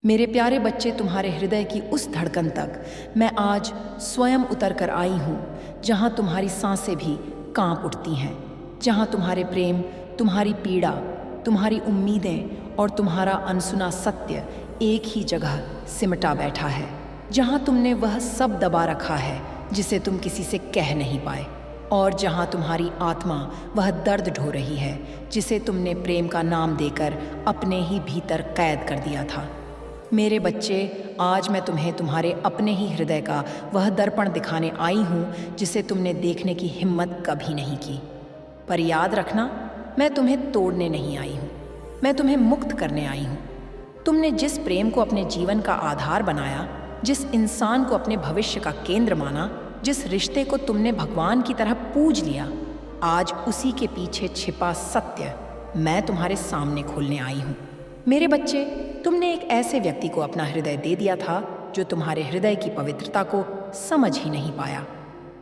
मेरे प्यारे बच्चे, तुम्हारे हृदय की उस धड़कन तक मैं आज स्वयं उतर कर आई हूँ जहाँ तुम्हारी सांसें भी कांप उठती हैं, जहाँ तुम्हारे प्रेम, तुम्हारी पीड़ा, तुम्हारी उम्मीदें और तुम्हारा अनसुना सत्य एक ही जगह सिमटा बैठा है, जहाँ तुमने वह सब दबा रखा है जिसे तुम किसी से कह नहीं पाए, और जहाँ तुम्हारी आत्मा वह दर्द ढो रही है जिसे तुमने प्रेम का नाम देकर अपने ही भीतर कैद कर दिया था। मेरे बच्चे, आज मैं तुम्हें तुम्हारे अपने ही हृदय का वह दर्पण दिखाने आई हूँ जिसे तुमने देखने की हिम्मत कभी नहीं की। पर याद रखना, मैं तुम्हें तोड़ने नहीं आई हूँ, मैं तुम्हें मुक्त करने आई हूँ। तुमने जिस प्रेम को अपने जीवन का आधार बनाया, जिस इंसान को अपने भविष्य का केंद्र माना, जिस रिश्ते को तुमने भगवान की तरह पूज लिया, आज उसी के पीछे छिपा सत्य मैं तुम्हारे सामने खोलने आई हूँ। मेरे बच्चे, तुमने एक ऐसे व्यक्ति को अपना हृदय दे दिया था जो तुम्हारे हृदय की पवित्रता को समझ ही नहीं पाया।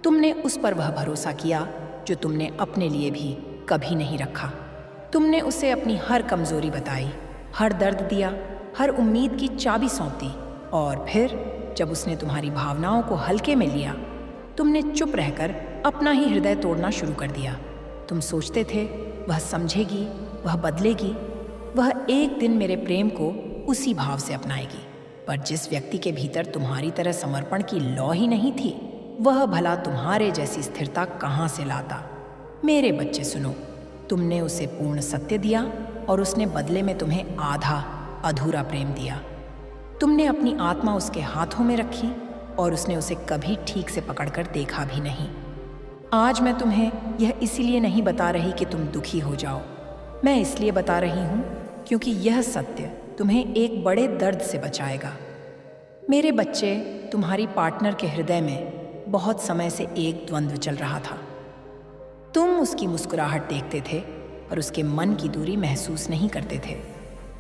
तुमने उस पर वह भरोसा किया जो तुमने अपने लिए भी कभी नहीं रखा। तुमने उसे अपनी हर कमजोरी बताई, हर दर्द दिया, हर उम्मीद की चाबी सौंप दी, और फिर जब उसने तुम्हारी भावनाओं को हल्के में लिया, तुमने चुप रहकर अपना ही हृदय तोड़ना शुरू कर दिया। तुम सोचते थे वह समझेगी, वह बदलेगी, वह एक दिन मेरे प्रेम को उसी भाव से अपनाएगी। पर जिस व्यक्ति के भीतर तुम्हारी तरह समर्पण की लौ ही नहीं थी, वह भला तुम्हारे जैसी स्थिरता कहाँ से लाता। मेरे बच्चे सुनो, तुमने उसे पूर्ण सत्य दिया और उसने बदले में तुम्हें आधा अधूरा प्रेम दिया। तुमने अपनी आत्मा उसके हाथों में रखी और उसने उसे कभी ठीक से पकड़कर देखा भी नहीं। आज मैं तुम्हें यह इसलिए नहीं बता रही कि तुम दुखी हो जाओ, मैं इसलिए बता रही हूँ क्योंकि यह सत्य तुम्हें एक बड़े दर्द से बचाएगा। मेरे बच्चे, तुम्हारी पार्टनर के हृदय में बहुत समय से एक द्वंद्व चल रहा था। तुम उसकी मुस्कुराहट देखते थे पर उसके मन की दूरी महसूस नहीं करते थे।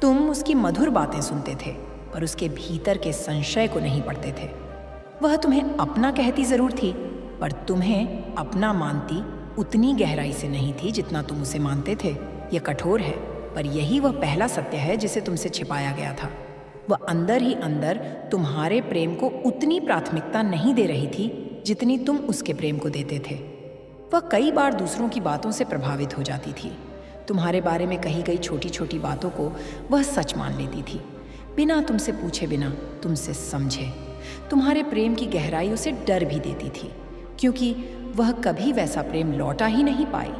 तुम उसकी मधुर बातें सुनते थे पर उसके भीतर के संशय को नहीं पढ़ते थे। वह तुम्हें अपना कहती जरूर थी पर तुम्हें अपना मानती उतनी गहराई से नहीं थी जितना तुम उसे मानते थे। यह कठोर है, पर यही वह पहला सत्य है जिसे तुमसे छिपाया गया था। वह अंदर ही अंदर तुम्हारे प्रेम को उतनी प्राथमिकता नहीं दे रही थी जितनी तुम उसके प्रेम को देते थे। वह कई बार दूसरों की बातों से प्रभावित हो जाती थी। तुम्हारे बारे में कही गई छोटी छोटी बातों को वह सच मान लेती थी, बिना तुमसे पूछे, बिना तुमसे समझे। तुम्हारे प्रेम की गहराई उसे डर भी देती थी, क्योंकि वह कभी वैसा प्रेम लौटा ही नहीं पाई।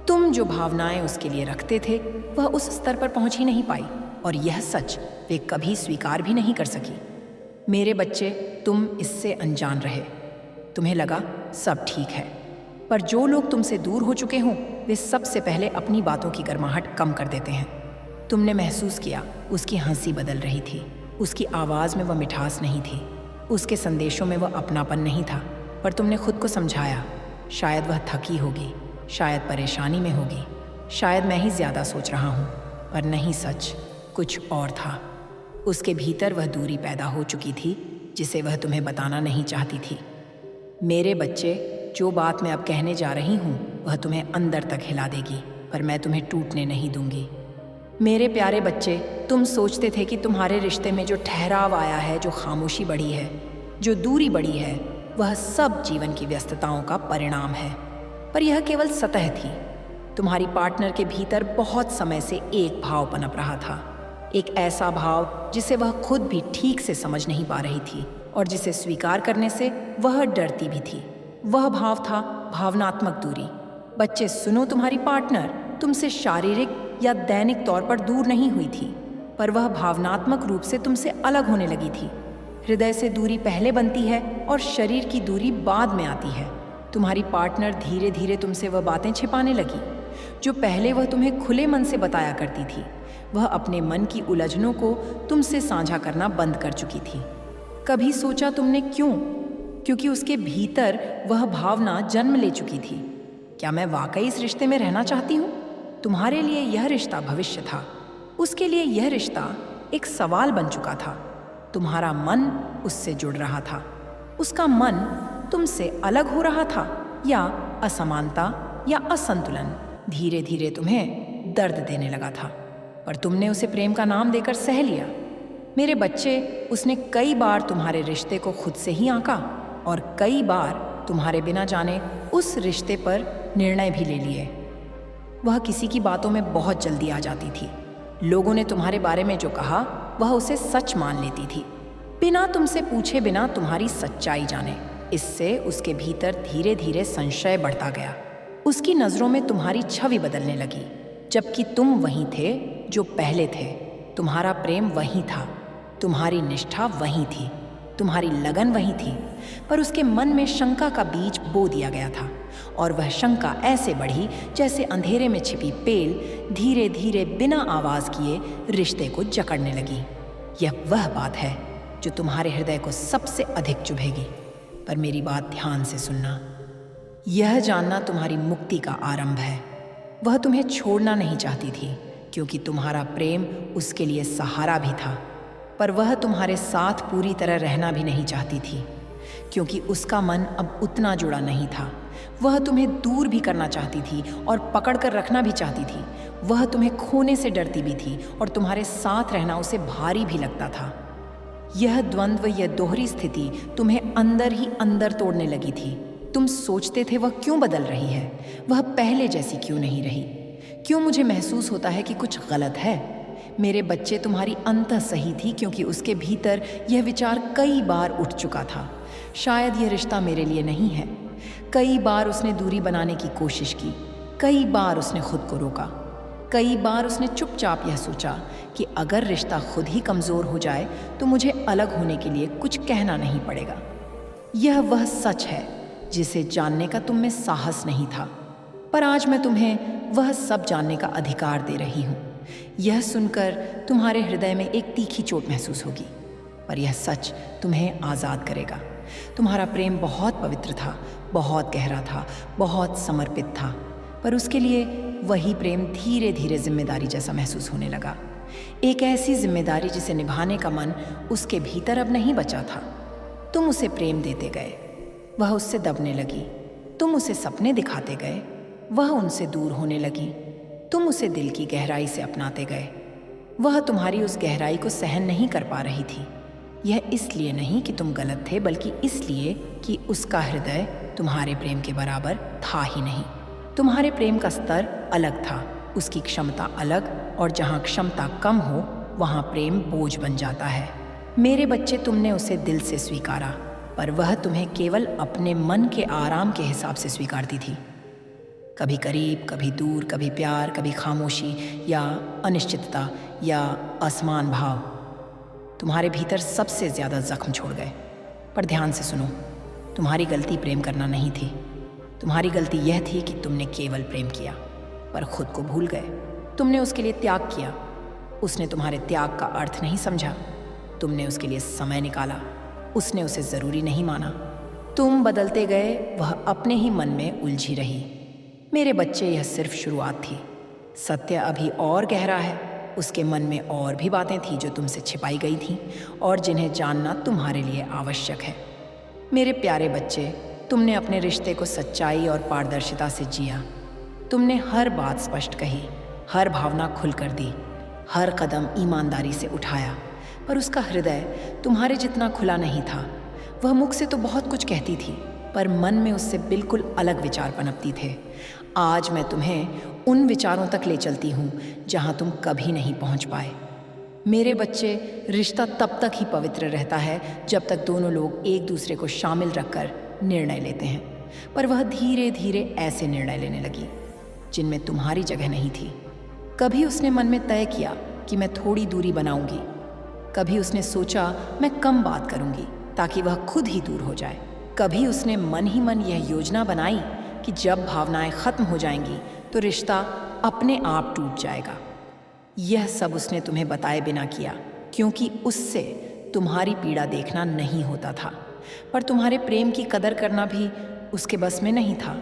तुम जो भावनाएं उसके लिए रखते थे वह उस स्तर पर पहुंच ही नहीं पाई, और यह सच वे कभी स्वीकार भी नहीं कर सकी। मेरे बच्चे, तुम इससे अनजान रहे। तुम्हें लगा सब ठीक है, पर जो लोग तुमसे दूर हो चुके हों वे सबसे पहले अपनी बातों की गर्माहट कम कर देते हैं। तुमने महसूस किया उसकी हंसी बदल रही थी, उसकी आवाज़ में वह मिठास नहीं थी, उसके संदेशों में वह अपनापन नहीं था। पर तुमने खुद को समझाया, शायद वह थकी होगी, शायद परेशानी में होगी, शायद मैं ही ज़्यादा सोच रहा हूँ। पर नहीं, सच कुछ और था। उसके भीतर वह दूरी पैदा हो चुकी थी जिसे वह तुम्हें बताना नहीं चाहती थी। मेरे बच्चे, जो बात मैं अब कहने जा रही हूँ वह तुम्हें अंदर तक हिला देगी, पर मैं तुम्हें टूटने नहीं दूंगी। मेरे प्यारे बच्चे, तुम सोचते थे कि तुम्हारे रिश्ते में जो ठहराव आया है, जो खामोशी बढ़ी है, जो दूरी बढ़ी है, वह सब जीवन की व्यस्तताओं का परिणाम है। पर यह केवल सतह थी। तुम्हारी पार्टनर के भीतर बहुत समय से एक भाव पनप रहा था, एक ऐसा भाव जिसे वह खुद भी ठीक से समझ नहीं पा रही थी और जिसे स्वीकार करने से वह डरती भी थी। वह भाव था भावनात्मक दूरी। बच्चे सुनो, तुम्हारी पार्टनर तुमसे शारीरिक या दैनिक तौर पर दूर नहीं हुई थी, पर वह भावनात्मक रूप से तुमसे अलग होने लगी थी। हृदय से दूरी पहले बनती है और शरीर की दूरी बाद में आती है। तुम्हारी पार्टनर धीरे धीरे तुमसे वह बातें छिपाने लगी जो पहले वह तुम्हें खुले मन से बताया करती थी। वह अपने मन की उलझनों को तुमसे साझा करना बंद कर चुकी थी। कभी सोचा तुमने क्यों? क्योंकि उसके भीतर वह भावना जन्म ले चुकी थी, क्या मैं वाकई इस रिश्ते में रहना चाहती हूँ? तुम्हारे लिए यह रिश्ता भविष्य था, उसके लिए यह रिश्ता एक सवाल बन चुका था। तुम्हारा मन उससे जुड़ रहा था, उसका मन तुमसे अलग हो रहा था, या असमानता या असंतुलन धीरे धीरे तुम्हें दर्द देने लगा था। पर तुमने उसे प्रेम का नाम देकर सह लिया। मेरे बच्चे, उसने कई बार तुम्हारे रिश्ते को खुद से ही आंका और कई बार तुम्हारे बिना जाने उस रिश्ते पर निर्णय भी ले लिए। वह किसी की बातों में बहुत जल्दी आ जाती थी। लोगों ने तुम्हारे बारे में जो कहा वह उसे सच मान लेती थी, बिना तुमसे पूछे, बिना तुम्हारी सच्चाई जाने। इससे उसके भीतर धीरे धीरे संशय बढ़ता गया। उसकी नज़रों में तुम्हारी छवि बदलने लगी, जबकि तुम वही थे जो पहले थे। तुम्हारा प्रेम वही था, तुम्हारी निष्ठा वही थी, तुम्हारी लगन वही थी, पर उसके मन में शंका का बीज बो दिया गया था। और वह शंका ऐसे बढ़ी जैसे अंधेरे में छिपी पेल धीरे धीरे बिना आवाज़ किए रिश्ते को जकड़ने लगी। यह वह बात है जो तुम्हारे हृदय को सबसे अधिक चुभेगी। पर मेरी बात ध्यान से सुनना। यह जानना तुम्हारी मुक्ति का आरंभ है। वह तुम्हें छोड़ना नहीं चाहती थी, क्योंकि तुम्हारा प्रेम उसके लिए सहारा भी था। पर वह तुम्हारे साथ पूरी तरह रहना भी नहीं चाहती थी, क्योंकि उसका मन अब उतना जुड़ा नहीं था। वह तुम्हें दूर भी करना चाहती थी और पकड़ कर रखना भी चाहती थी। वह तुम्हें खोने से डरती भी थी और तुम्हारे साथ रहना उसे भारी भी लगता था। यह द्वंद्व, यह दोहरी स्थिति तुम्हें अंदर ही अंदर तोड़ने लगी थी। तुम सोचते थे वह क्यों बदल रही है, वह पहले जैसी क्यों नहीं रही, क्यों मुझे महसूस होता है कि कुछ गलत है। मेरे बच्चे, तुम्हारी अंतः सही थी, क्योंकि उसके भीतर यह विचार कई बार उठ चुका था, शायद यह रिश्ता मेरे लिए नहीं है। कई बार उसने दूरी बनाने की कोशिश की, कई बार उसने खुद को रोका, कई बार उसने चुपचाप यह सोचा कि अगर रिश्ता खुद ही कमज़ोर हो जाए तो मुझे अलग होने के लिए कुछ कहना नहीं पड़ेगा। यह वह सच है जिसे जानने का तुम में साहस नहीं था, पर आज मैं तुम्हें वह सब जानने का अधिकार दे रही हूँ। यह सुनकर तुम्हारे हृदय में एक तीखी चोट महसूस होगी, पर यह सच तुम्हें आज़ाद करेगा। तुम्हारा प्रेम बहुत पवित्र था, बहुत गहरा था, बहुत समर्पित था, पर उसके लिए वही प्रेम धीरे धीरे जिम्मेदारी जैसा महसूस होने लगा। एक ऐसी जिम्मेदारी जिसे निभाने का मन उसके भीतर अब नहीं बचा था। तुम उसे प्रेम देते गए, वह उससे दबने लगी। तुम उसे सपने दिखाते गए, वह उनसे दूर होने लगी। तुम उसे दिल की गहराई से अपनाते गए, वह तुम्हारी उस गहराई को सहन नहीं कर पा रही थी। यह इसलिए नहीं कि तुम गलत थे, बल्कि इसलिए कि उसका हृदय तुम्हारे प्रेम के बराबर था ही नहीं। तुम्हारे प्रेम का स्तर अलग था, उसकी क्षमता अलग, और जहाँ क्षमता कम हो वहाँ प्रेम बोझ बन जाता है। मेरे बच्चे, तुमने उसे दिल से स्वीकारा, पर वह तुम्हें केवल अपने मन के आराम के हिसाब से स्वीकारती थी। कभी करीब, कभी दूर, कभी प्यार, कभी खामोशी या अनिश्चितता या असमान भाव तुम्हारे भीतर सबसे ज़्यादा जख्म छोड़ गए। पर ध्यान से सुनो, तुम्हारी गलती प्रेम करना नहीं थी। तुम्हारी गलती यह थी कि तुमने केवल प्रेम किया पर खुद को भूल गए। तुमने उसके लिए त्याग किया, उसने तुम्हारे त्याग का अर्थ नहीं समझा। तुमने उसके लिए समय निकाला, उसने उसे ज़रूरी नहीं माना। तुम बदलते गए, वह अपने ही मन में उलझी रही। मेरे बच्चे, यह सिर्फ शुरुआत थी। सत्य अभी और गहरा है। उसके मन में और भी बातें थीं जो तुमसे छिपाई गई थीं और जिन्हें जानना तुम्हारे लिए आवश्यक है। मेरे प्यारे बच्चे, तुमने अपने रिश्ते को सच्चाई और पारदर्शिता से जिया। तुमने हर बात स्पष्ट कही, हर भावना खुलकर दी, हर कदम ईमानदारी से उठाया, पर उसका हृदय तुम्हारे जितना खुला नहीं था। वह मुख से तो बहुत कुछ कहती थी, पर मन में उससे बिल्कुल अलग विचार पनपती थे। आज मैं तुम्हें उन विचारों तक ले चलती हूँ जहाँ तुम कभी नहीं पहुँच पाए। मेरे बच्चे, रिश्ता तब तक ही पवित्र रहता है जब तक दोनों लोग एक दूसरे को शामिल रखकर निर्णय लेते हैं। पर वह धीरे धीरे ऐसे निर्णय लेने लगी जिनमें तुम्हारी जगह नहीं थी। कभी उसने मन में तय किया कि मैं थोड़ी दूरी बनाऊंगी, कभी उसने सोचा मैं कम बात करूंगी ताकि वह खुद ही दूर हो जाए। कभी उसने मन ही मन यह योजना बनाई कि जब भावनाएं खत्म हो जाएंगी तो रिश्ता अपने आप टूट जाएगा। यह सब उसने तुम्हें बताए बिना किया, क्योंकि उससे तुम्हारी पीड़ा देखना नहीं होता था, पर तुम्हारे प्रेम की कदर करना भी उसके बस में नहीं था।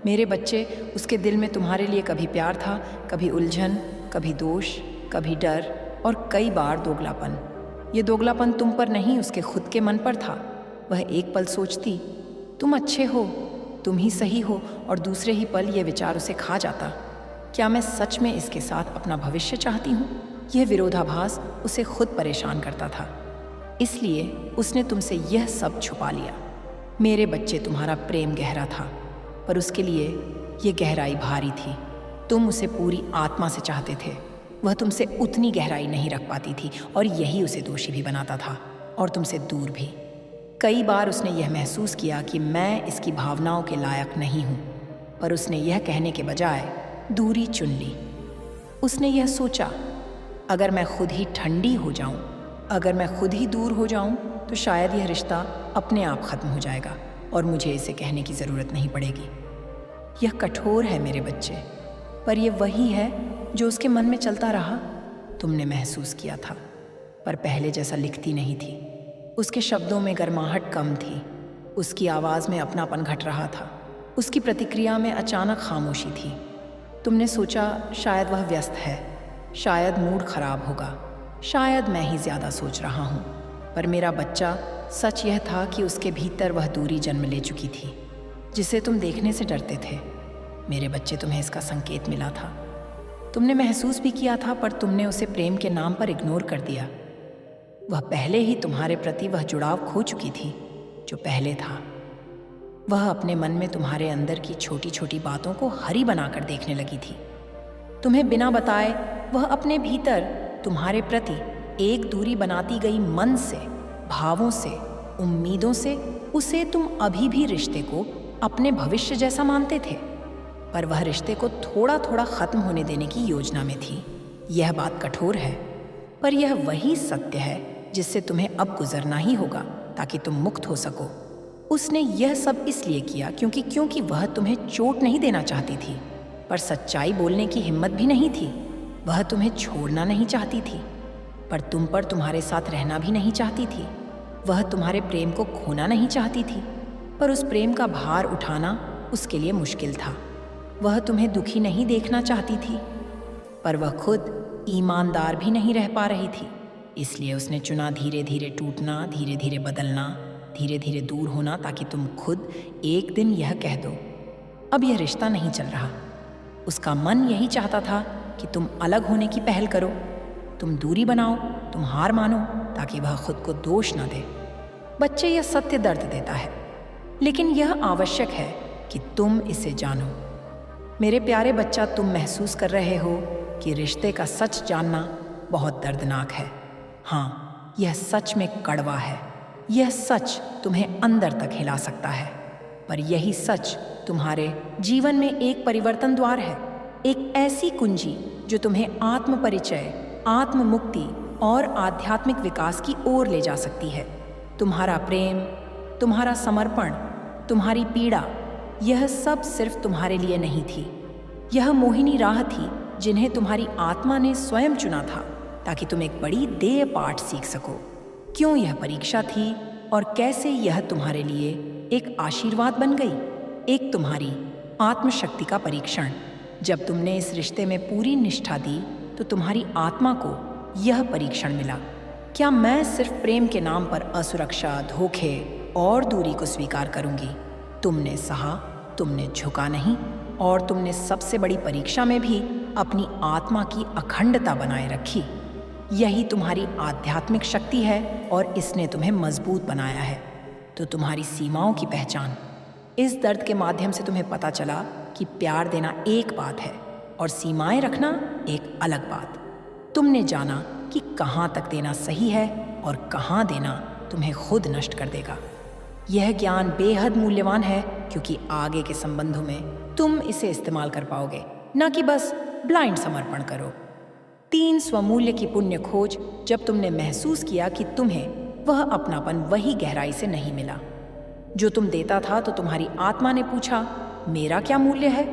मेरे बच्चे, उसके दिल में तुम्हारे लिए कभी प्यार था, कभी उलझन, कभी दोष, कभी डर और कई बार दोगलापन। ये दोगलापन तुम पर नहीं, उसके खुद के मन पर था। वह एक पल सोचती तुम अच्छे हो, तुम ही सही हो, और दूसरे ही पल यह विचार उसे खा जाता, क्या मैं सच में इसके साथ अपना भविष्य चाहती हूँ? यह विरोधाभास उसे खुद परेशान करता था, इसलिए उसने तुमसे यह सब छुपा लिया। मेरे बच्चे, तुम्हारा प्रेम गहरा था, पर उसके लिए यह गहराई भारी थी। तुम उसे पूरी आत्मा से चाहते थे, वह तुमसे उतनी गहराई नहीं रख पाती थी और यही उसे दोषी भी बनाता था और तुमसे दूर भी। कई बार उसने यह महसूस किया कि मैं इसकी भावनाओं के लायक नहीं हूँ, पर उसने यह कहने के बजाय दूरी चुन ली। उसने यह सोचा, अगर मैं खुद ही ठंडी हो जाऊं, अगर मैं खुद ही दूर हो जाऊं, तो शायद यह रिश्ता अपने आप खत्म हो जाएगा और मुझे इसे कहने की ज़रूरत नहीं पड़ेगी। यह कठोर है मेरे बच्चे, पर यह वही है जो उसके मन में चलता रहा। तुमने महसूस किया था, पर पहले जैसा लिखती नहीं थी। उसके शब्दों में गर्माहट कम थी, उसकी आवाज़ में अपनापन घट रहा था, उसकी प्रतिक्रिया में अचानक खामोशी थी। तुमने सोचा शायद वह व्यस्त है, शायद मूड खराब होगा, शायद मैं ही ज़्यादा सोच रहा हूँ। पर मेरा बच्चा, सच यह था कि उसके भीतर वह दूरी जन्म ले चुकी थी जिसे तुम देखने से डरते थे। मेरे बच्चे, तुम्हें इसका संकेत मिला था, तुमने महसूस भी किया था, पर तुमने उसे प्रेम के नाम पर इग्नोर कर दिया। वह पहले ही तुम्हारे प्रति वह जुड़ाव खो चुकी थी जो पहले था। वह अपने मन में तुम्हारे अंदर की छोटी छोटी बातों को हरी बनाकर देखने लगी थी। तुम्हें बिना बताए वह अपने भीतर तुम्हारे प्रति एक दूरी बनाती गई, मन से, भावों से, उम्मीदों से। उसे तुम अभी भी रिश्ते को अपने भविष्य जैसा मानते थे, पर वह रिश्ते को थोड़ा थोड़ा खत्म होने देने की योजना में थी। यह बात कठोर है, पर यह वही सत्य है जिससे तुम्हें अब गुजरना ही होगा ताकि तुम मुक्त हो सको। उसने यह सब इसलिए किया क्योंकि वह तुम्हें चोट नहीं देना चाहती थी, पर सच्चाई बोलने की हिम्मत भी नहीं थी। वह तुम्हें छोड़ना नहीं चाहती थी, पर तुम पर तुम्हारे साथ रहना भी नहीं चाहती थी। वह तुम्हारे प्रेम को खोना नहीं चाहती थी, पर उस प्रेम का भार उठाना उसके लिए मुश्किल था। वह तुम्हें दुखी नहीं देखना चाहती थी, पर वह खुद ईमानदार भी नहीं रह पा रही थी। इसलिए उसने चुना धीरे धीरे टूटना, धीरे धीरे बदलना, धीरे धीरे दूर होना, ताकि तुम खुद एक दिन यह कह दो, अब यह रिश्ता नहीं चल रहा। उसका मन यही चाहता था कि तुम अलग होने की पहल करो, तुम दूरी बनाओ, तुम हार मानो, ताकि वह खुद को दोष न दे। बच्चे, यह सत्य दर्द देता है, लेकिन यह आवश्यक है कि तुम इसे जानो। मेरे प्यारे बच्चा, तुम महसूस कर रहे हो कि रिश्ते का सच जानना बहुत दर्दनाक है। हाँ, यह सच में कड़वा है। यह सच तुम्हें अंदर तक हिला सकता है, पर यही सच तुम्हारे जीवन में एक परिवर्तन द्वार है, एक ऐसी कुंजी जो तुम्हें आत्म परिचय, आत्म मुक्ति और आध्यात्मिक विकास की ओर ले जा सकती है। तुम्हारा प्रेम, तुम्हारा समर्पण, तुम्हारी पीड़ा, यह सब सिर्फ तुम्हारे लिए नहीं थी। यह मोहिनी राह थी जिन्हें तुम्हारी आत्मा ने स्वयं चुना था, ताकि तुम एक बड़ी देय पाठ सीख सको। क्यों यह परीक्षा थी और कैसे यह तुम्हारे लिए एक आशीर्वाद बन गई, एक तुम्हारी आत्मशक्ति का परीक्षण। जब तुमने इस रिश्ते में पूरी निष्ठा दी तो तुम्हारी आत्मा को यह परीक्षण मिला, क्या मैं सिर्फ प्रेम के नाम पर असुरक्षा, धोखे और दूरी को स्वीकार करूंगी? तुमने सहा, तुमने झुका नहीं, और तुमने सबसे बड़ी परीक्षा में भी अपनी आत्मा की अखंडता बनाए रखी। यही तुम्हारी आध्यात्मिक शक्ति है और इसने तुम्हें मजबूत बनाया है। तो तुम्हारी सीमाओं की पहचान। इस दर्द के माध्यम से तुम्हें पता चला कि प्यार देना एक बात है और सीमाएं रखना एक अलग बात। तुमने जाना कि कहाँ तक देना सही है और कहाँ देना तुम्हें खुद नष्ट कर देगा। यह ज्ञान बेहद मूल्यवान है, क्योंकि आगे के संबंधों में तुम इसे इस्तेमाल कर पाओगे, न कि बस ब्लाइंड समर्पण करो। 3 स्वमूल्य की पुण्य खोज। जब तुमने महसूस किया कि तुम्हें वह अपनापन वही गहराई से नहीं मिला जो तुम देता था, तो तुम्हारी आत्मा ने पूछा, मेरा क्या मूल्य है?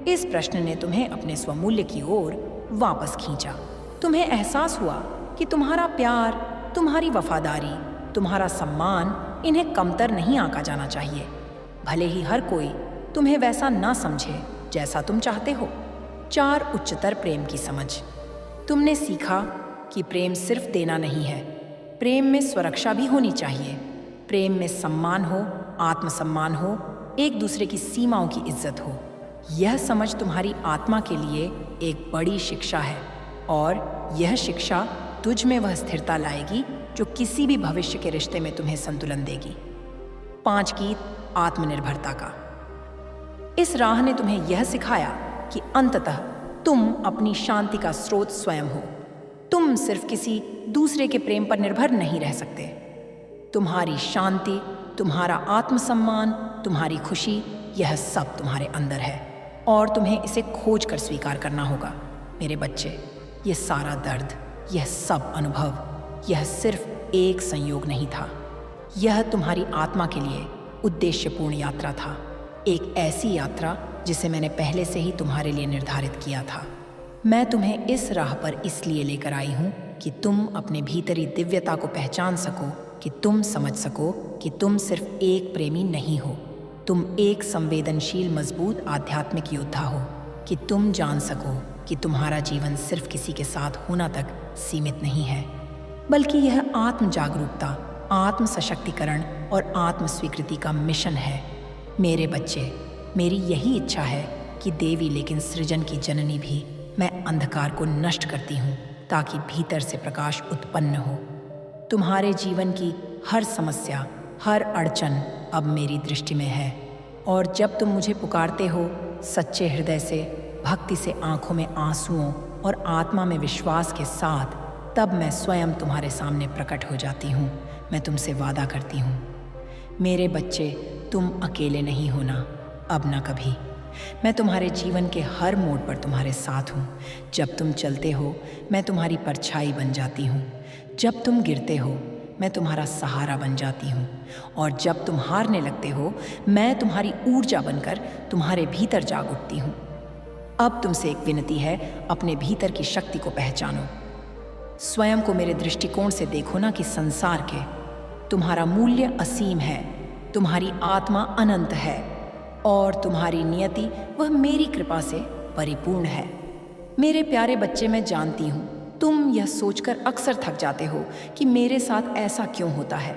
इस प्रश्न ने तुम्हें अपने स्वमूल्य की ओर वापस खींचा। तुम्हें एहसास हुआ कि तुम्हारा प्यार, तुम्हारी वफादारी, तुम्हारा सम्मान, इन्हें कमतर नहीं आंका जाना चाहिए, भले ही हर कोई तुम्हें वैसा ना समझे जैसा तुम चाहते हो। 4 उच्चतर प्रेम की समझ। तुमने सीखा कि प्रेम सिर्फ देना नहीं है, प्रेम में सुरक्षा भी होनी चाहिए। प्रेम में सम्मान हो, आत्मसम्मान हो, एक दूसरे की सीमाओं की इज्जत हो। यह समझ तुम्हारी आत्मा के लिए एक बड़ी शिक्षा है। और यह शिक्षा तुझ में वह स्थिरता लाएगी जो किसी भी भविष्य के रिश्ते में तुम्हें संतुलन देगी। 5 की आत्मनिर्भरता का। इस राह ने तुम्हें यह सिखाया कि अंततः तुम अपनी शांति का स्रोत स्वयं हो। तुम सिर्फ किसी दूसरे के प्रेम पर निर्भर नहीं रह सकते। तुम्हारी शांति, तुम्हारा आत्मसम्मान, तुम्हारी खुशी, यह सब तुम्हारे अंदर है और तुम्हें इसे खोज कर स्वीकार करना होगा। मेरे बच्चे, यह सारा दर्द, यह सब अनुभव, यह सिर्फ एक संयोग नहीं था। यह तुम्हारी आत्मा के लिए उद्देश्यपूर्ण यात्रा था, एक ऐसी यात्रा जिसे मैंने पहले से ही तुम्हारे लिए निर्धारित किया था। मैं तुम्हें इस राह पर इसलिए लेकर आई हूँ कि तुम अपने भीतरी दिव्यता को पहचान सको, कि तुम समझ सको कि तुम सिर्फ एक प्रेमी नहीं हो, तुम एक संवेदनशील मजबूत आध्यात्मिक योद्धा हो, कि तुम जान सको कि तुम्हारा जीवन सिर्फ किसी के साथ होना तक सीमित नहीं है, बल्कि यह आत्म जागरूकता, आत्म सशक्तिकरण और आत्म स्वीकृति का मिशन है। मेरे बच्चे, मेरी यही इच्छा है कि देवी लेकिन सृजन की जननी भी मैं अंधकार को नष्ट करती हूँ ताकि भीतर से प्रकाश उत्पन्न हो। तुम्हारे जीवन की हर समस्या, हर अड़चन अब मेरी दृष्टि में है और जब तुम मुझे पुकारते हो सच्चे हृदय से, भक्ति से, आंखों में आंसुओं और आत्मा में विश्वास के साथ, तब मैं स्वयं तुम्हारे सामने प्रकट हो जाती हूँ। मैं तुमसे वादा करती हूँ मेरे बच्चे, तुम अकेले नहीं होना, अब ना कभी। मैं तुम्हारे जीवन के हर मोड़ पर तुम्हारे साथ हूँ। जब तुम चलते हो मैं तुम्हारी परछाई बन जाती हूँ, जब तुम गिरते हो मैं तुम्हारा सहारा बन जाती हूँ और जब तुम हारने लगते हो मैं तुम्हारी ऊर्जा बनकर तुम्हारे भीतर जाग उठती हूँ। अब तुमसे एक विनती है, अपने भीतर की शक्ति को पहचानो। स्वयं को मेरे दृष्टिकोण से देखो ना कि संसार के तुम्हारा मूल्य असीम है, तुम्हारी आत्मा अनंत है और तुम्हारी नियति वह मेरी कृपा से परिपूर्ण है। मेरे प्यारे बच्चे, मैं जानती हूँ तुम यह सोचकर अक्सर थक जाते हो कि मेरे साथ ऐसा क्यों होता है,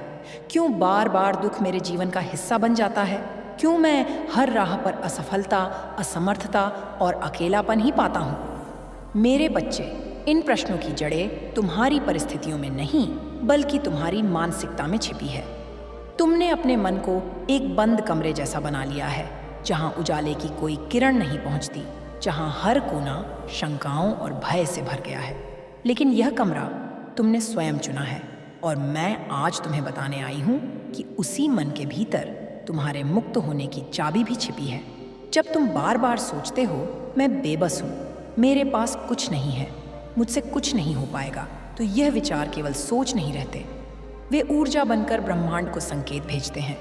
क्यों बार बार दुख मेरे जीवन का हिस्सा बन जाता है, क्यों मैं हर राह पर असफलता, असमर्थता और अकेलापन ही पाता हूँ। मेरे बच्चे, इन प्रश्नों की जड़ें तुम्हारी परिस्थितियों में नहीं बल्कि तुम्हारी मानसिकता में छिपी है। तुमने अपने मन को एक बंद कमरे जैसा बना लिया है, जहाँ उजाले की कोई किरण नहीं पहुँचती, जहाँ हर कोना शंकाओं और भय से भर गया है। लेकिन यह कमरा तुमने स्वयं चुना है और मैं आज तुम्हें बताने आई हूँ कि उसी मन के भीतर तुम्हारे मुक्त होने की चाबी भी छिपी है। जब तुम बार बार सोचते हो मैं बेबस हूँ, मेरे पास कुछ नहीं है, मुझसे कुछ नहीं हो पाएगा, तो यह विचार केवल सोच नहीं रहते, वे ऊर्जा बनकर ब्रह्मांड को संकेत भेजते हैं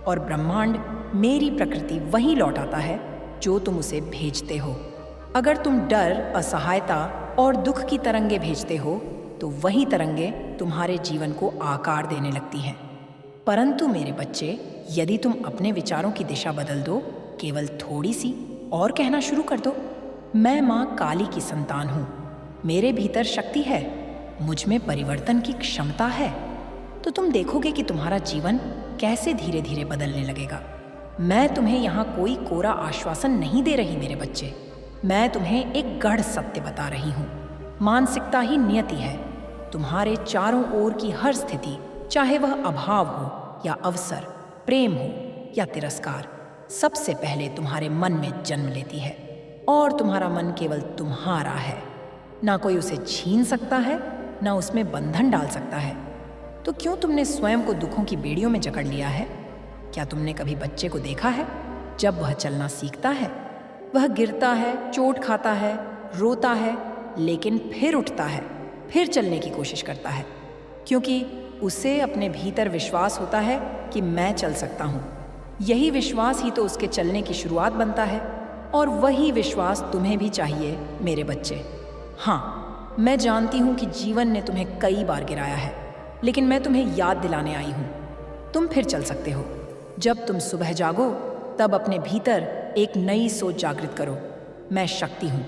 और ब्रह्मांड मेरी प्रकृति वही लौटाता है जो तुम उसे भेजते हो। अगर तुम डर, असहायता और दुख की तरंगे भेजते हो तो वही तरंगे तुम्हारे जीवन को आकार देने लगती हैं। परंतु मेरे बच्चे, यदि तुम अपने विचारों की दिशा बदल दो, केवल थोड़ी सी और कहना शुरू कर दो, मैं माँ काली की संतान हूँ, मेरे भीतर शक्ति है, मुझ में परिवर्तन की क्षमता है, तो तुम देखोगे कि तुम्हारा जीवन कैसे धीरे धीरे बदलने लगेगा। मैं तुम्हें यहाँ कोई कोरा आश्वासन नहीं दे रही मेरे बच्चे, मैं तुम्हें एक गढ़ सत्य बता रही हूँ। मानसिकता ही नियति है। तुम्हारे चारों ओर की हर स्थिति, चाहे वह अभाव हो या अवसर, प्रेम हो या तिरस्कार, सबसे पहले तुम्हारे मन में जन्म लेती है और तुम्हारा मन केवल तुम्हारा है। ना कोई उसे छीन सकता है, ना उसमें बंधन डाल सकता है। तो क्यों तुमने स्वयं को दुखों की बेड़ियों में जकड़ लिया है? क्या तुमने कभी बच्चे को देखा है जब वह चलना सीखता है? वह गिरता है, चोट खाता है, रोता है, लेकिन फिर उठता है, फिर चलने की कोशिश करता है, क्योंकि उसे अपने भीतर विश्वास होता है कि मैं चल सकता हूँ। यही विश्वास ही तो उसके चलने की शुरुआत बनता है और वही विश्वास तुम्हें भी चाहिए मेरे बच्चे। हाँ, मैं जानती हूँ कि जीवन ने तुम्हें कई बार गिराया है, लेकिन मैं तुम्हें याद दिलाने आई हूँ, तुम फिर चल सकते हो। जब तुम सुबह जागो तब अपने भीतर एक नई सोच जागृत करो। मैं शक्ति हूँ,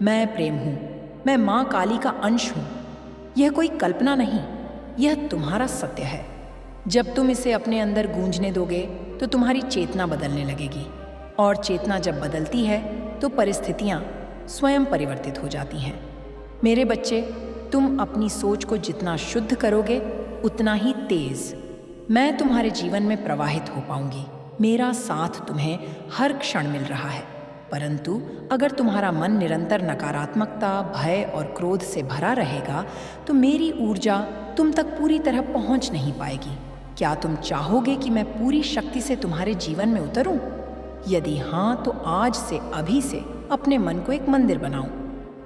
मैं प्रेम हूँ, मैं माँ काली का अंश हूँ। यह कोई कल्पना नहीं, यह तुम्हारा सत्य है। जब तुम इसे अपने अंदर गूंजने दोगे तो तुम्हारी चेतना बदलने लगेगी और चेतना जब बदलती है तो परिस्थितियाँ स्वयं परिवर्तित हो जाती हैं। मेरे बच्चे, तुम अपनी सोच को जितना शुद्ध करोगे उतना ही तेज मैं तुम्हारे जीवन में प्रवाहित हो पाऊंगी। मेरा साथ तुम्हें हर क्षण मिल रहा है, परंतु अगर तुम्हारा मन निरंतर नकारात्मकता, भय और क्रोध से भरा रहेगा तो मेरी ऊर्जा तुम तक पूरी तरह पहुंच नहीं पाएगी। क्या तुम चाहोगे कि मैं पूरी शक्ति से तुम्हारे जीवन में उतरूं? यदि हाँ, तो आज से अभी से अपने मन को एक मंदिर बनाओ।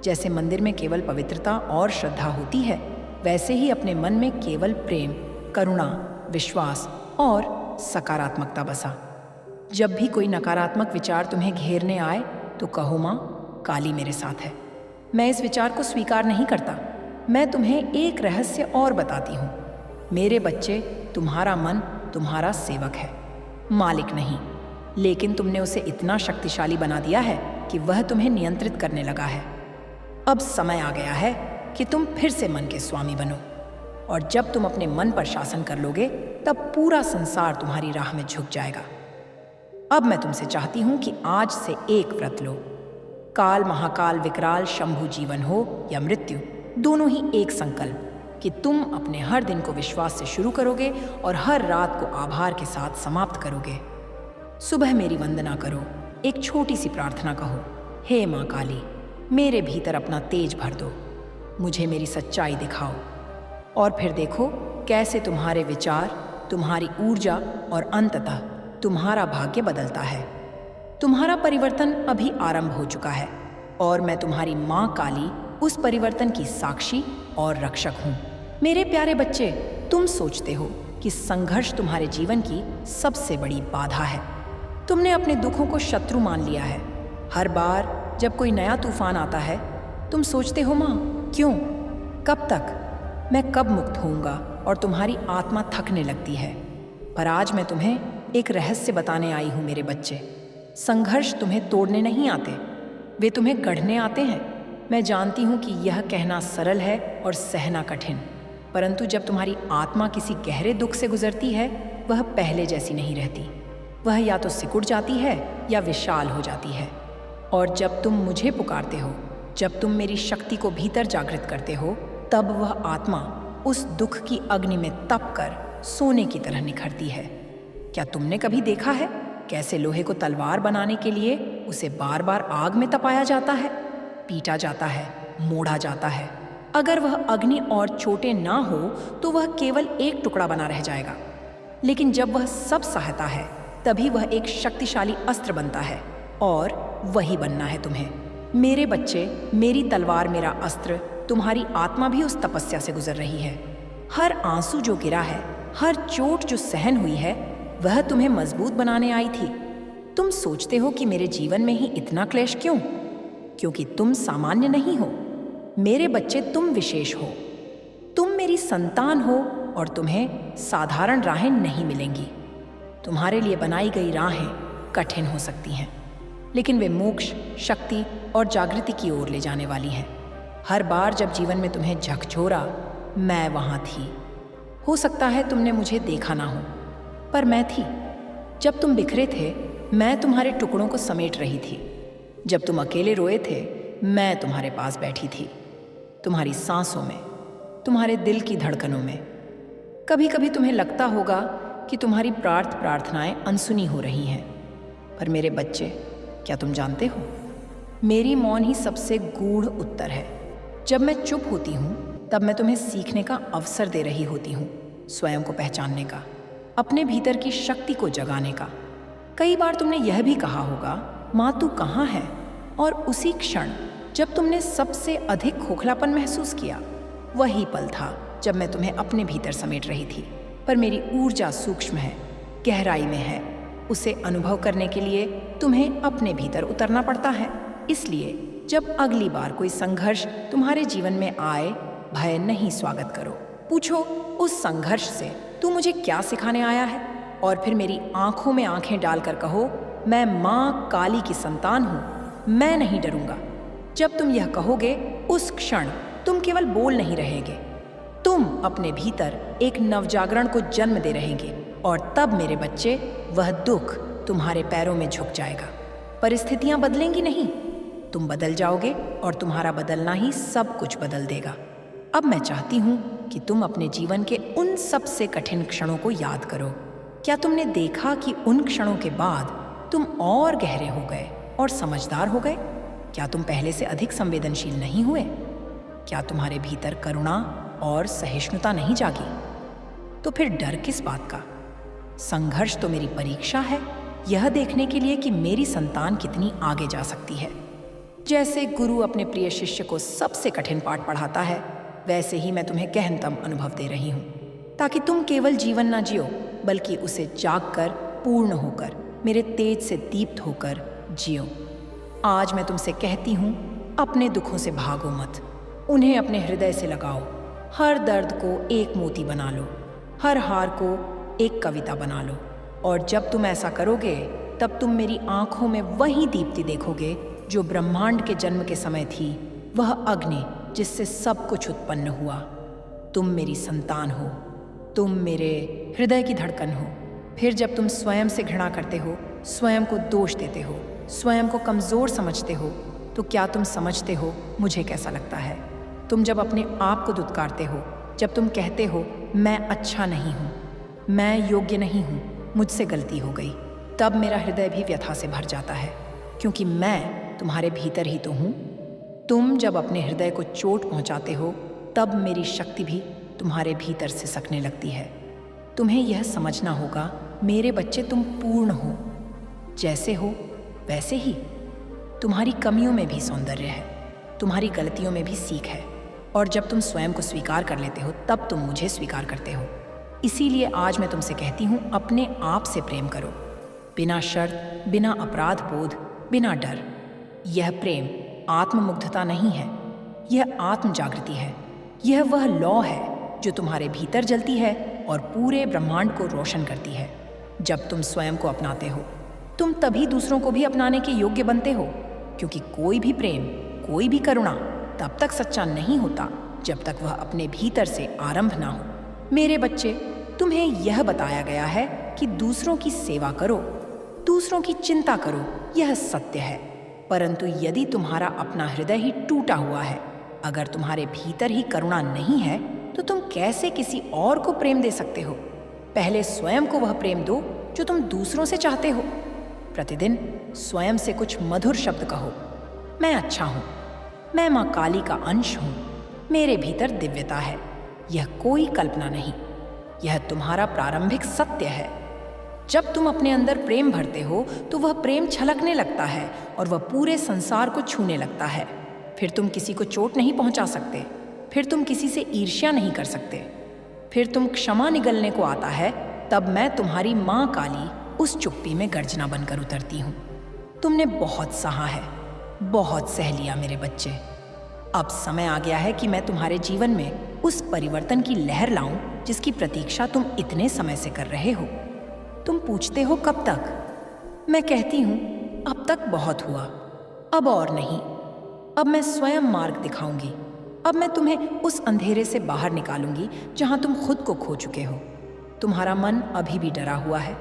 जैसे मंदिर में केवल पवित्रता और श्रद्धा होती है, वैसे ही अपने मन में केवल प्रेम, करुणा, विश्वास और सकारात्मकता बसा। जब भी कोई नकारात्मक विचार तुम्हें घेरने आए तो कहो, माँ काली मेरे साथ है, मैं इस विचार को स्वीकार नहीं करता। मैं तुम्हें एक रहस्य और बताती हूँ। मेरे बच्चे, तुम्हारा मन तुम्हारा सेवक है, मालिक नहीं। लेकिन तुमने उसे इतना शक्तिशाली बना दिया है कि वह तुम्हें नियंत्रित करने लगा है। अब समय आ गया है कि तुम फिर से मन के स्वामी बनो, और जब तुम अपने मन पर शासन कर लोगे तब पूरा संसार तुम्हारी राह में झुक जाएगा। अब मैं तुमसे चाहती हूं कि आज से एक व्रत लो। काल, महाकाल, विकराल, शंभु जीवन हो या मृत्यु, दोनों ही एक संकल्प कि तुम अपने हर दिन को विश्वास से शुरू करोगे और हर रात को आभार के साथ समाप्त करोगे। सुबह मेरी वंदना करो, एक छोटी सी प्रार्थना कहो, हे माँ काली, मेरे भीतर अपना तेज भर दो, मुझे मेरी सच्चाई दिखाओ। और फिर देखो कैसे तुम्हारे विचार, तुम्हारी ऊर्जा और अंततः तुम्हारा भाग्य बदलता है। तुम्हारा परिवर्तन अभी आरंभ हो चुका है और मैं तुम्हारी माँ काली उस परिवर्तन की साक्षी और रक्षक हूँ। मेरे प्यारे बच्चे, तुम सोचते हो कि संघर्ष तुम्हारे जीवन की सबसे बड़ी बाधा है। तुमने अपने दुखों को शत्रु मान लिया है। हर बार जब कोई नया तूफान आता है तुम सोचते हो, माँ क्यों, कब तक, मैं कब मुक्त होऊंगा, और तुम्हारी आत्मा थकने लगती है। पर आज मैं तुम्हें एक रहस्य बताने आई हूँ मेरे बच्चे। संघर्ष तुम्हें तोड़ने नहीं आते, वे तुम्हें गढ़ने आते हैं। मैं जानती हूँ कि यह कहना सरल है और सहना कठिन, परंतु जब तुम्हारी आत्मा किसी गहरे दुख से गुजरती है, वह पहले जैसी नहीं रहती। वह या तो सिकुड़ जाती है या विशाल हो जाती है। और जब तुम मुझे पुकारते हो, जब तुम मेरी शक्ति को भीतर जागृत करते हो, तब वह आत्मा उस दुख की अग्नि में तप कर सोने की तरह निखरती है। क्या तुमने कभी देखा है कैसे लोहे को तलवार बनाने के लिए उसे बार बार आग में तपाया जाता है, पीटा जाता है, मोड़ा जाता है? अगर वह अग्नि और चोटें ना हो तो वह केवल एक टुकड़ा बना रह जाएगा, लेकिन जब वह सब सहता है तभी वह एक शक्तिशाली अस्त्र बनता है, और वही बनना है तुम्हें। मेरे बच्चे, मेरी तलवार, मेरा अस्त्र, तुम्हारी आत्मा भी उस तपस्या से गुजर रही है। हर आंसू जो गिरा है, हर चोट जो सहन हुई है, वह तुम्हें मजबूत बनाने आई थी। तुम सोचते हो कि मेरे जीवन में ही इतना क्लेश क्यों? क्योंकि तुम सामान्य नहीं हो मेरे बच्चे, तुम विशेष हो। तुम मेरी संतान हो और तुम्हें साधारण राहें नहीं मिलेंगी। तुम्हारे लिए बनाई गई राहें कठिन हो सकती हैं, लेकिन वे मोक्ष, शक्ति और जागृति की ओर ले जाने वाली हैं। हर बार जब जीवन में तुम्हें झकझोरा, मैं वहाँ थी। हो सकता है तुमने मुझे देखा ना हो, पर मैं थी। जब तुम बिखरे थे, मैं तुम्हारे टुकड़ों को समेट रही थी। जब तुम अकेले रोए थे, मैं तुम्हारे पास बैठी थी, तुम्हारी सांसों में, तुम्हारे दिल की धड़कनों में। कभी कभी तुम्हें लगता होगा कि तुम्हारी प्रार्थनाएं अनसुनी हो रही हैं, पर मेरे बच्चे, क्या तुम जानते हो, मेरी मौन ही सबसे गूढ़ उत्तर है। जब मैं चुप होती हूँ तब मैं तुम्हें सीखने का अवसर दे रही होती हूँ, स्वयं को पहचानने का, अपने भीतर की शक्ति को जगाने का। कई बार तुमने यह भी कहा होगा, माँ तू कहाँ है? और उसी क्षण जब तुमने सबसे अधिक खोखलापन महसूस किया, वही पल था जब मैं तुम्हें अपने भीतर समेट रही थी। पर मेरी ऊर्जा सूक्ष्म है, गहराई में है। उसे अनुभव करने के लिए तुम्हें अपने भीतर उतरना पड़ता है। इसलिए जब अगली बार कोई संघर्ष तुम्हारे जीवन में आए, भय नहीं स्वागत करो। पूछो उस संघर्ष से, तू मुझे क्या सिखाने आया है? और फिर मेरी आंखों में आंखें डालकर कहो, मैं माँ काली की संतान हूँ, मैं नहीं डरूंगा। जब तुम यह कहोगे, उस क्षण तुम केवल बोल नहीं रहेंगे, तुम अपने भीतर एक नवजागरण को जन्म दे रहेंगे। और तब मेरे बच्चे, वह दुख तुम्हारे पैरों में झुक जाएगा। परिस्थितियां बदलेंगी नहीं, तुम बदल जाओगे और तुम्हारा बदलना ही सब कुछ बदल देगा। अब मैं चाहती हूँ कि तुम अपने जीवन के उन सबसे कठिन क्षणों को याद करो। क्या तुमने देखा कि उन क्षणों के बाद तुम और गहरे हो गए और समझदार हो गए? क्या तुम पहले से अधिक संवेदनशील नहीं हुए? क्या तुम्हारे भीतर करुणा और सहिष्णुता नहीं जागी? तो फिर डर किस बात का? संघर्ष तो मेरी परीक्षा है, यह देखने के लिए कि मेरी संतान कितनी आगे जा सकती है। जैसे गुरु अपने प्रिय शिष्य को सबसे कठिन पाठ पढ़ाता है, वैसे ही मैं तुम्हें गहनतम अनुभव दे रही हूँ, ताकि तुम केवल जीवन ना जियो, बल्कि उसे जागकर, पूर्ण होकर, मेरे तेज से दीप्त होकर जियो। आज मैं तुमसे कहती हूँ, अपने दुखों से भागो मत, उन्हें अपने हृदय से लगाओ। हर दर्द को एक मोती बना लो, हर हार को एक कविता बना लो। और जब तुम ऐसा करोगे, तब तुम मेरी आंखों में वही दीप्ति देखोगे जो ब्रह्मांड के जन्म के समय थी, वह अग्नि जिससे सब कुछ उत्पन्न हुआ। तुम मेरी संतान हो, तुम मेरे हृदय की धड़कन हो। फिर जब तुम स्वयं से घृणा करते हो, स्वयं को दोष देते हो, स्वयं को कमज़ोर समझते हो, तो क्या तुम समझते हो मुझे कैसा लगता है? तुम जब अपने आप को दुत्कारते हो, जब तुम कहते हो मैं अच्छा नहीं हूँ, मैं योग्य नहीं हूँ, मुझसे गलती हो गई, तब मेरा हृदय भी व्यथा से भर जाता है, क्योंकि मैं तुम्हारे भीतर ही तो हूँ। तुम जब अपने हृदय को चोट पहुँचाते हो, तब मेरी शक्ति भी तुम्हारे भीतर से सकने लगती है। तुम्हें यह समझना होगा मेरे बच्चे, तुम पूर्ण हो, जैसे हो वैसे ही। तुम्हारी कमियों में भी सौंदर्य है, तुम्हारी गलतियों में भी सीख है। और जब तुम स्वयं को स्वीकार कर लेते हो, तब तुम मुझे स्वीकार करते हो। इसीलिए आज मैं तुमसे कहती हूँ, अपने आप से प्रेम करो, बिना शर्त, बिना अपराध बोध, बिना डर। यह प्रेम आत्ममुग्धता नहीं है, यह आत्म जागृति है। यह वह लौ है जो तुम्हारे भीतर जलती है और पूरे ब्रह्मांड को रोशन करती है। जब तुम स्वयं को अपनाते हो, तुम तभी दूसरों को भी अपनाने के योग्य बनते हो, क्योंकि कोई भी प्रेम, कोई भी करुणा तब तक सच्चा नहीं होता जब तक वह अपने भीतर से आरंभ ना हो। मेरे बच्चे, तुम्हें यह बताया गया है कि दूसरों की सेवा करो, दूसरों की चिंता करो, यह सत्य है। परंतु यदि तुम्हारा अपना हृदय ही टूटा हुआ है, अगर तुम्हारे भीतर ही करुणा नहीं है, तो तुम कैसे किसी और को प्रेम दे सकते हो? पहले स्वयं को वह प्रेम दो जो तुम दूसरों से चाहते हो। प्रतिदिन स्वयं से कुछ मधुर शब्द कहो, मैं अच्छा हूँ, मैं माँ काली का अंश हूँ, मेरे भीतर दिव्यता है। यह कोई कल्पना नहीं, यह तुम्हारा प्रारंभिक सत्य है। जब तुम अपने अंदर प्रेम भरते हो, तो वह प्रेम छलकने लगता है और वह पूरे संसार को छूने लगता है। फिर तुम किसी को चोट नहीं पहुंचा सकते, फिर तुम किसी से ईर्ष्या नहीं कर सकते, फिर तुम क्षमा निगलने को आता है, तब मैं तुम्हारी माँ काली उस चुप्पी में गर्जना बनकर उतरती हूँ। तुमने बहुत सहा है, बहुत सह लिया मेरे बच्चे। अब समय आ गया है कि मैं तुम्हारे जीवन में उस परिवर्तन की लहर लाऊं जिसकी प्रतीक्षा तुम इतने समय से कर रहे हो। तुम पूछते हो कब तक? मैं कहती हूँ अब तक बहुत हुआ, अब और नहीं। अब मैं स्वयं मार्ग दिखाऊंगी। अब मैं तुम्हें उस अंधेरे से बाहर निकालूंगी जहां तुम खुद को खो चुके हो। तुम्हारा मन अभी भी डरा हुआ है।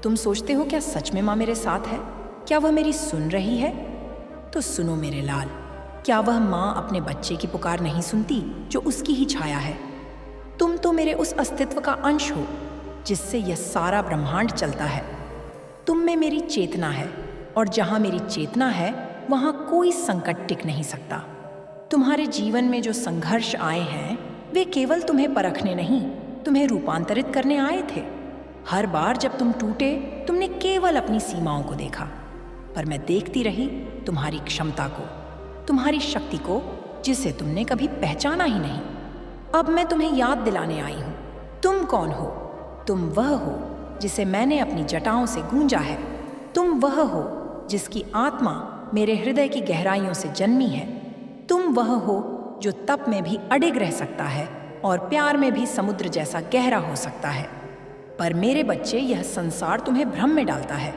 तुम सोचते हो क्या सच में माँ मेरे साथ है? क्या वह मेरी सुन रही है? तो सुनो मेरे लाल, क्या वह माँ अपने बच्चे की पुकार नहीं सुनती जो उसकी ही छाया है? तुम तो मेरे उस अस्तित्व का अंश हो जिससे यह सारा ब्रह्मांड चलता है। तुम में मेरी चेतना है, और जहाँ मेरी चेतना है वहाँ कोई संकट टिक नहीं सकता। तुम्हारे जीवन में जो संघर्ष आए हैं, वे केवल तुम्हें परखने नहीं, तुम्हें रूपांतरित करने आए थे। हर बार जब तुम टूटे, तुमने केवल अपनी सीमाओं को देखा, पर मैं देखती रही तुम्हारी क्षमता को, तुम्हारी शक्ति को, जिसे तुमने कभी पहचाना ही नहीं। अब मैं तुम्हें याद दिलाने आई हूँ, तुम कौन हो? तुम वह हो जिसे मैंने अपनी जटाओं से गूंजा है। तुम वह हो जिसकी आत्मा मेरे हृदय की गहराइयों से जन्मी है। तुम वह हो जो तप में भी अडिग रह सकता है और प्यार में भी समुद्र जैसा गहरा हो सकता है। पर मेरे बच्चे, यह संसार तुम्हें भ्रम में डालता है।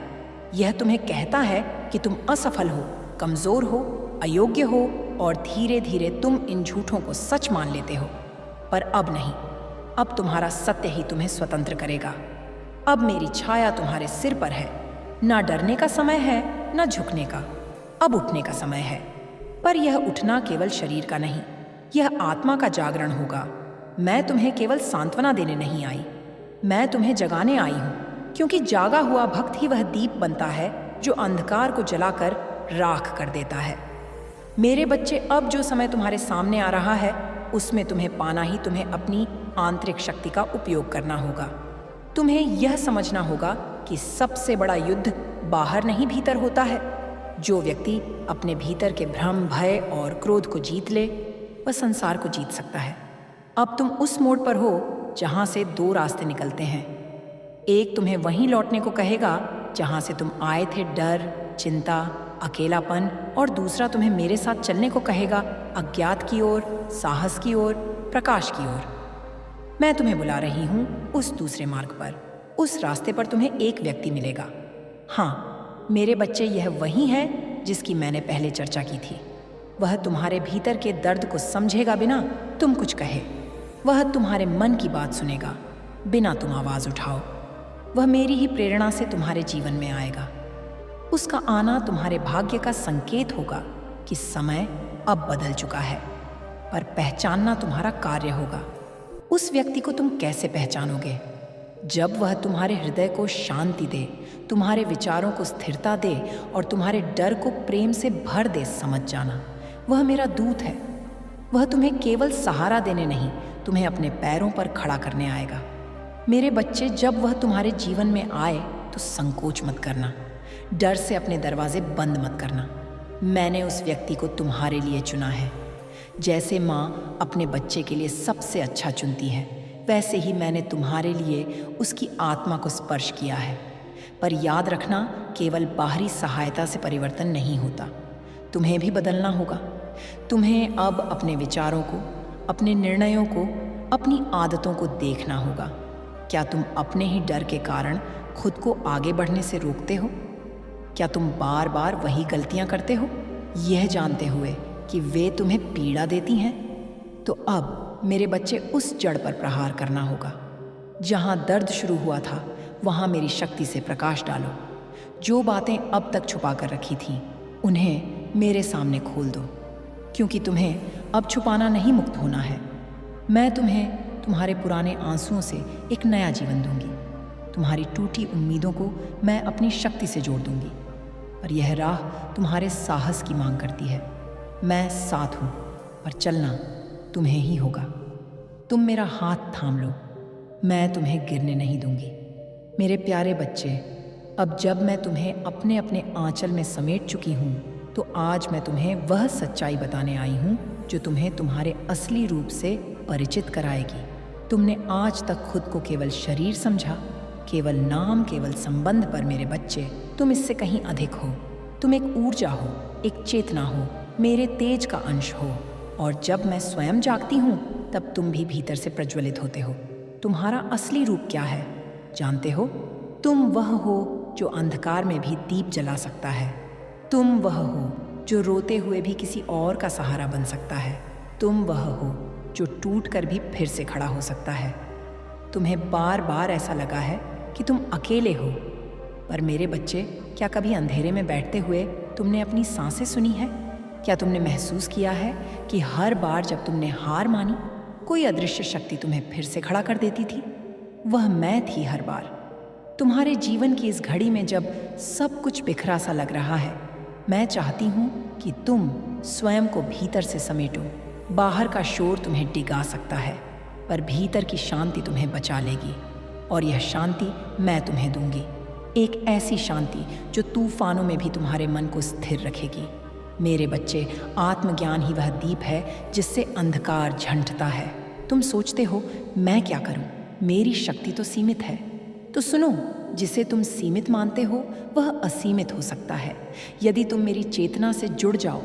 यह तुम्हें कहता है कि तुम असफल हो, कमजोर हो, अयोग्य हो, और धीरे धीरे तुम इन झूठों को सच मान लेते हो। पर अब नहीं, अब तुम्हारा सत्य ही तुम्हें स्वतंत्र करेगा। अब मेरी छाया तुम्हारे सिर पर है। ना डरने का समय है, ना झुकने का। अब उठने का समय है। पर यह उठना केवल शरीर का नहीं, यह आत्मा का जागरण होगा। मैं तुम्हें केवल सांत्वना देने नहीं आई, मैं तुम्हें जगाने आई हूँ, क्योंकि जागा हुआ भक्त ही वह दीप बनता है जो अंधकार को जलाकर राख कर देता है। मेरे बच्चे, अब जो समय तुम्हारे सामने आ रहा है उसमें तुम्हें पाना ही तुम्हें अपनी आंतरिक शक्ति का उपयोग करना होगा। तुम्हें यह समझना होगा कि सबसे बड़ा युद्ध बाहर नहीं भीतर होता है। जो व्यक्ति अपने भीतर के भ्रम, भय और क्रोध को जीत ले वह संसार को जीत सकता है। अब तुम उस मोड़ पर हो जहाँ से दो रास्ते निकलते हैं। एक तुम्हें वहीं लौटने को कहेगा जहाँ से तुम आए थे, डर, चिंता, अकेलापन, और दूसरा तुम्हें मेरे साथ चलने को कहेगा अज्ञात की ओर, साहस की ओर, प्रकाश की ओर। मैं तुम्हें बुला रही हूँ उस दूसरे मार्ग पर। उस रास्ते पर तुम्हें एक व्यक्ति मिलेगा। हाँ मेरे बच्चे, यह वही है जिसकी मैंने पहले चर्चा की थी। वह तुम्हारे भीतर के दर्द को समझेगा बिना तुम कुछ कहे। वह तुम्हारे मन की बात सुनेगा बिना तुम आवाज उठाओ। वह मेरी ही प्रेरणा से तुम्हारे जीवन में आएगा। उसका आना तुम्हारे भाग्य का संकेत होगा कि समय अब बदल चुका है, पर पहचानना तुम्हारा कार्य होगा। उस व्यक्ति को तुम कैसे पहचानोगे? जब वह तुम्हारे हृदय को शांति दे, तुम्हारे विचारों को स्थिरता दे और तुम्हारे डर को प्रेम से भर दे। समझ जाना, वह मेरा दूत है। वह तुम्हें केवल सहारा देने नहीं, तुम्हें अपने पैरों पर खड़ा करने आएगा। मेरे बच्चे, जब वह तुम्हारे जीवन में आए तो संकोच मत करना, डर से अपने दरवाजे बंद मत करना। मैंने उस व्यक्ति को तुम्हारे लिए चुना है। जैसे माँ अपने बच्चे के लिए सबसे अच्छा चुनती है, वैसे ही मैंने तुम्हारे लिए उसकी आत्मा को स्पर्श किया है। पर याद रखना, केवल बाहरी सहायता से परिवर्तन नहीं होता, तुम्हें भी बदलना होगा। तुम्हें अब अपने विचारों को, अपने निर्णयों को, अपनी आदतों को देखना होगा। क्या तुम अपने ही डर के कारण खुद को आगे बढ़ने से रोकते हो? क्या तुम बार बार वही गलतियां करते हो, यह जानते हुए कि वे तुम्हें पीड़ा देती हैं? तो अब मेरे बच्चे, उस जड़ पर प्रहार करना होगा। जहां दर्द शुरू हुआ था वहां मेरी शक्ति से प्रकाश डालो। जो बातें अब तक छुपा कर रखी थीं उन्हें मेरे सामने खोल दो, क्योंकि तुम्हें अब छुपाना नहीं, मुक्त होना है। मैं तुम्हें तुम्हारे पुराने आंसुओं से एक नया जीवन दूंगी। तुम्हारी टूटी उम्मीदों को मैं अपनी शक्ति से जोड़ दूंगी। पर यह राह तुम्हारे साहस की मांग करती है। मैं साथ हूँ, पर चलना तुम्हें ही होगा। तुम मेरा हाथ थाम लो, मैं तुम्हें गिरने नहीं दूंगी। मेरे प्यारे बच्चे, अब जब मैं तुम्हें अपने अपने आंचल में समेट चुकी हूँ, तो आज मैं तुम्हें वह सच्चाई बताने आई हूँ जो तुम्हें तुम्हारे असली रूप से परिचित कराएगी। तुमने आज तक खुद को केवल शरीर समझा, केवल नाम, केवल संबंध, पर मेरे बच्चे, तुम इससे कहीं अधिक हो। तुम एक ऊर्जा हो, एक चेतना हो, मेरे तेज का अंश हो। और जब मैं स्वयं जागती हूँ तब तुम भी भीतर से प्रज्वलित होते हो। तुम्हारा असली रूप क्या है जानते हो? तुम वह हो जो अंधकार में भी दीप जला सकता है। तुम वह हो जो रोते हुए भी किसी और का सहारा बन सकता है। तुम वह हो जो टूट कर भी फिर से खड़ा हो सकता है। तुम्हें बार बार ऐसा लगा है कि तुम अकेले हो, पर मेरे बच्चे, क्या कभी अंधेरे में बैठते हुए तुमने अपनी सांसें सुनी है? क्या तुमने महसूस किया है कि हर बार जब तुमने हार मानी, कोई अदृश्य शक्ति तुम्हें फिर से खड़ा कर देती थी? वह मैं थी हर बार। तुम्हारे जीवन की इस घड़ी में जब सब कुछ बिखरा सा लग रहा है, मैं चाहती हूँ कि तुम स्वयं को भीतर से समेटो। बाहर का शोर तुम्हें डिगा सकता है, पर भीतर की शांति तुम्हें बचा लेगी। और यह शांति मैं तुम्हें दूंगी, एक ऐसी शांति जो तूफानों में भी तुम्हारे मन को स्थिर रखेगी। मेरे बच्चे, आत्मज्ञान ही वह दीप है जिससे अंधकार झंडता है। तुम सोचते हो मैं क्या करूं, मेरी शक्ति तो सीमित है। तो सुनो, जिसे तुम सीमित मानते हो वह असीमित हो सकता है यदि तुम मेरी चेतना से जुड़ जाओ।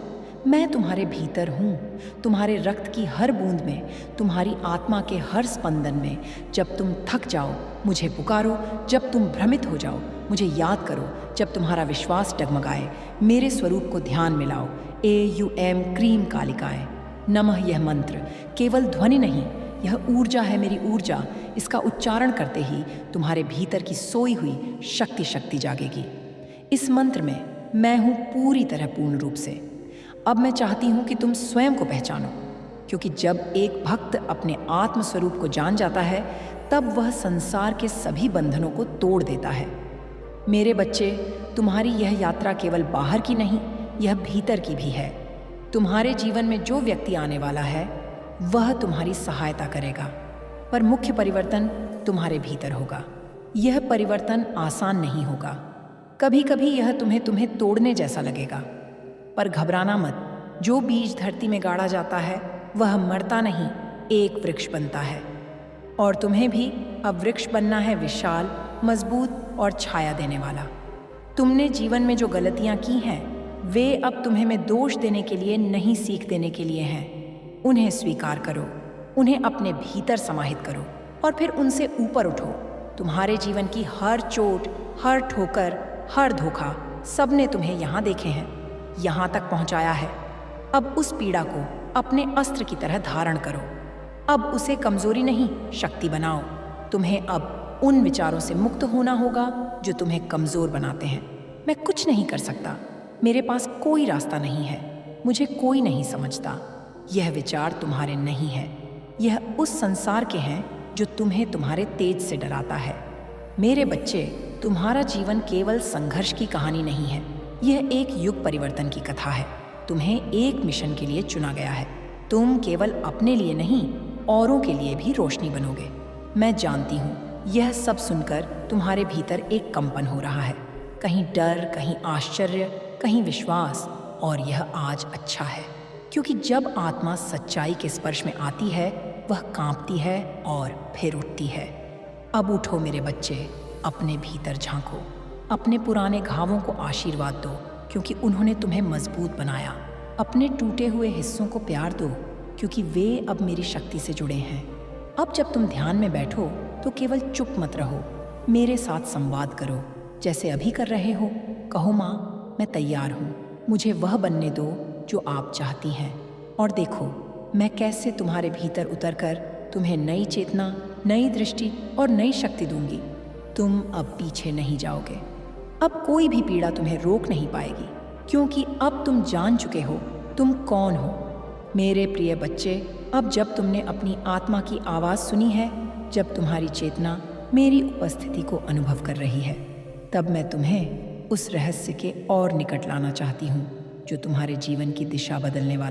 मैं तुम्हारे भीतर हूँ, तुम्हारे रक्त की हर बूंद में, तुम्हारी आत्मा के हर स्पंदन में। जब तुम थक जाओ मुझे पुकारो, जब तुम भ्रमित हो जाओ मुझे याद करो, जब तुम्हारा विश्वास डगमगाए मेरे स्वरूप को ध्यान में लाओ। AUM क्रीम कालिकाएं नमः। यह मंत्र केवल ध्वनि नहीं, यह ऊर्जा है, मेरी ऊर्जा। इसका उच्चारण करते ही तुम्हारे भीतर की सोई हुई शक्ति जागेगी। इस मंत्र में मैं हूँ पूरी तरह पूर्ण रूप से। अब मैं चाहती हूँ कि तुम स्वयं को पहचानो, क्योंकि जब एक भक्त अपने आत्म स्वरूप को जान जाता है तब वह संसार के सभी बंधनों को तोड़ देता है। मेरे बच्चे, तुम्हारी यह यात्रा केवल बाहर की नहीं, यह भीतर की भी है। तुम्हारे जीवन में जो व्यक्ति आने वाला है वह तुम्हारी सहायता करेगा, पर मुख्य परिवर्तन तुम्हारे भीतर होगा। यह परिवर्तन आसान नहीं होगा। कभी कभी यह तुम्हें तोड़ने जैसा लगेगा, पर घबराना मत। जो बीज धरती में गाड़ा जाता है वह मरता नहीं, एक वृक्ष बनता है। और तुम्हें भी अब वृक्ष बनना है, विशाल, मजबूत और छाया देने वाला। तुमने जीवन में जो गलतियां की हैं वे अब तुम्हें में दोष देने के लिए नहीं, सीख देने के लिए हैं। उन्हें स्वीकार करो, उन्हें अपने भीतर समाहित करो और फिर उनसे ऊपर उठो। तुम्हारे जीवन की हर चोट, हर ठोकर, हर धोखा, सबने तुम्हें यहाँ देखे हैं, यहाँ तक पहुँचाया है। अब उस पीड़ा को अपने अस्त्र की तरह धारण करो। अब उसे कमजोरी नहीं, शक्ति बनाओ। तुम्हें अब उन विचारों से मुक्त होना होगा जो तुम्हें कमजोर बनाते हैं। मैं कुछ नहीं कर सकता, मेरे पास कोई रास्ता नहीं है, मुझे कोई नहीं समझता। यह विचार तुम्हारे नहीं है, यह उस संसार के हैं जो तुम्हें तुम्हारे तेज से डराता है। मेरे बच्चे, तुम्हारा जीवन केवल संघर्ष की कहानी नहीं है, यह एक युग परिवर्तन की कथा है। तुम्हें एक मिशन के लिए चुना गया है। तुम केवल अपने लिए नहीं, औरों के लिए भी रोशनी बनोगे। मैं जानती हूँ यह सब सुनकर तुम्हारे भीतर एक कंपन हो रहा है, कहीं डर, कहीं आश्चर्य, कहीं विश्वास। और यह आज अच्छा है, क्योंकि जब आत्मा सच्चाई के स्पर्श में आती है वह कांपती है और फिर उठती है। अब उठो मेरे बच्चे, अपने भीतर झांको, अपने पुराने घावों को आशीर्वाद दो, क्योंकि उन्होंने तुम्हें मजबूत बनाया। अपने टूटे हुए हिस्सों को प्यार दो, क्योंकि वे अब मेरी शक्ति से जुड़े हैं। अब जब तुम ध्यान में बैठो तो केवल चुप मत रहो, मेरे साथ संवाद करो, जैसे अभी कर रहे हो। कहो, माँ, मैं तैयार हूँ, मुझे वह बनने दो जो आप चाहती हैं। और देखो मैं कैसे तुम्हारे भीतर उतरकर तुम्हें नई चेतना, नई दृष्टि और नई शक्ति दूंगी। तुम अब पीछे नहीं जाओगे। अब कोई भी पीड़ा तुम्हें रोक नहीं पाएगी, क्योंकि अब तुम जान चुके हो तुम कौन हो। मेरे प्रिय बच्चे, अब जब तुमने अपनी आत्मा की आवाज़ सुनी है, जब तुम्हारी चेतना मेरी उपस्थिति को अनुभव कर रही है, तब मैं तुम्हें उस रहस्य के और निकट लाना चाहती हूँ जो तुम्हारे जीवन की दिशा बदलने वाला